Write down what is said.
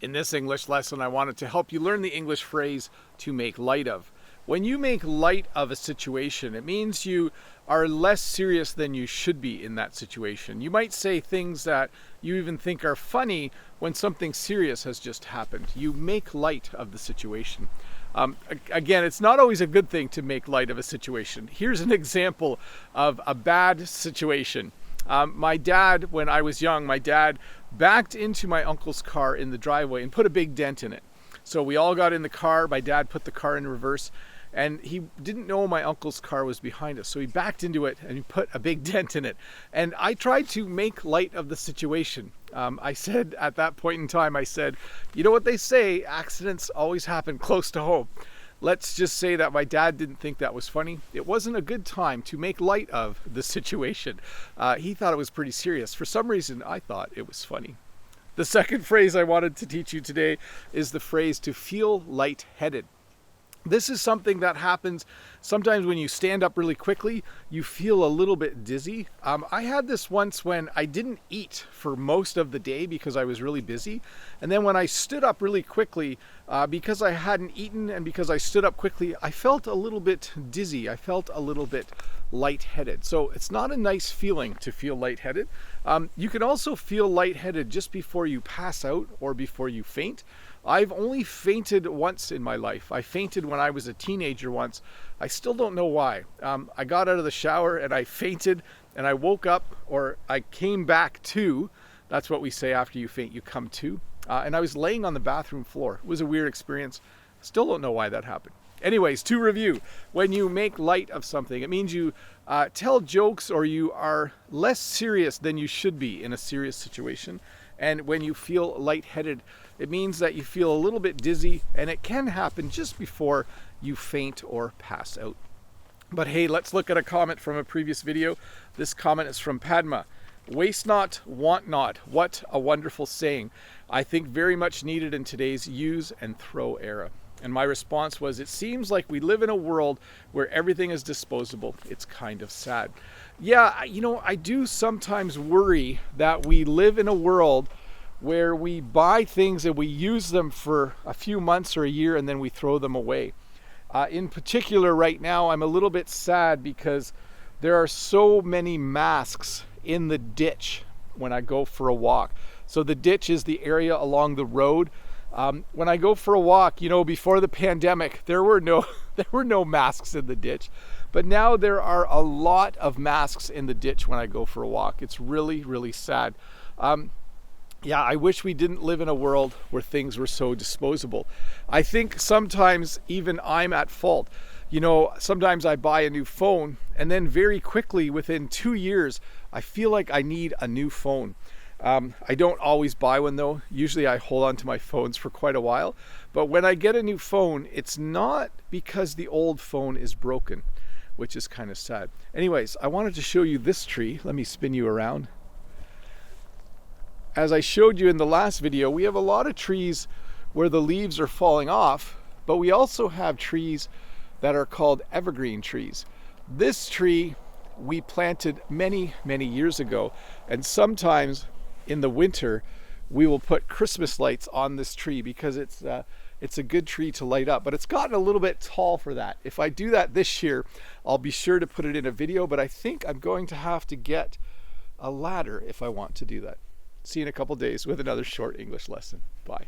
In this English lesson, I wanted to help you learn the English phrase to make light of. When you make light of a situation, it means you are less serious than you should be in that situation. You might say things that you even think are funny when something serious has just happened. You make light of the situation. Again, it's not always a good thing to make light of a situation. Here's an example of a bad situation. My dad, when I was young, my dad backed into my uncle's car in the driveway and put a big dent in it. So we all got in the car. My dad put the car in reverse, and he didn't know my uncle's car was behind us. So he backed into it and he put a big dent in it. And I tried to make light of the situation. I said at that point in time, I said, you know what they say, accidents always happen close to home. Let's just say that my dad didn't think that was funny. It wasn't a good time to make light of the situation. He thought it was pretty serious. For some reason, I thought it was funny. The second phrase I wanted to teach you today is the phrase to feel lightheaded. This is something that happens sometimes when you stand up really quickly, you feel a little bit dizzy. I had this once when I didn't eat for most of the day because I was really busy. And then when I stood up really quickly, because I hadn't eaten and because I stood up quickly, I felt a little bit dizzy. I felt a little bit lightheaded. So it's not a nice feeling to feel lightheaded. You can also feel lightheaded just before you pass out or before you faint. I've only fainted once in my life. I fainted when I was a teenager once. I still don't know why. I got out of the shower and I fainted and I woke up, or I came back to. That's what we say after you faint, you come to. And I was laying on the bathroom floor. It was a weird experience. Still don't know why that happened. Anyways, to review, when you make light of something, it means you tell jokes or you are less serious than you should be in a serious situation. And when you feel lightheaded, it means that you feel a little bit dizzy, and it can happen just before you faint or pass out. But hey, let's look at a comment from a previous video. This comment is from Padma. Waste not, want not. What a wonderful saying. I think very much needed in today's use and throw era. And my response was, it seems like we live in a world where everything is disposable. It's kind of sad. Yeah, I do sometimes worry that we live in a world where we buy things and we use them for a few months or a year and then we throw them away. In particular, right now, I'm a little bit sad because there are so many masks in the ditch when I go for a walk. So the ditch is the area along the road. When I go for a walk, before the pandemic, there were no masks in the ditch, but now there are a lot of masks in the ditch when I go for a walk. It's really, really sad. Yeah, I wish we didn't live in a world where things were so disposable. I think sometimes even I'm at fault. Sometimes I buy a new phone and then very quickly within 2 years, I feel like I need a new phone. I don't always buy one though. Usually I hold on to my phones for quite a while. But when I get a new phone, it's not because the old phone is broken, which is kind of sad. Anyways, I wanted to show you this tree. Let me spin you around. As I showed you in the last video, we have a lot of trees where the leaves are falling off, but we also have trees that are called evergreen trees. This tree we planted many, many years ago, and sometimes in the winter we will put Christmas lights on this tree because it's a good tree to light up, but it's gotten a little bit tall for that. If I do that this year, I'll be sure to put it in a video, but I think I'm going to have to get a ladder if I want to do that. See you in a couple days with another short English lesson. Bye.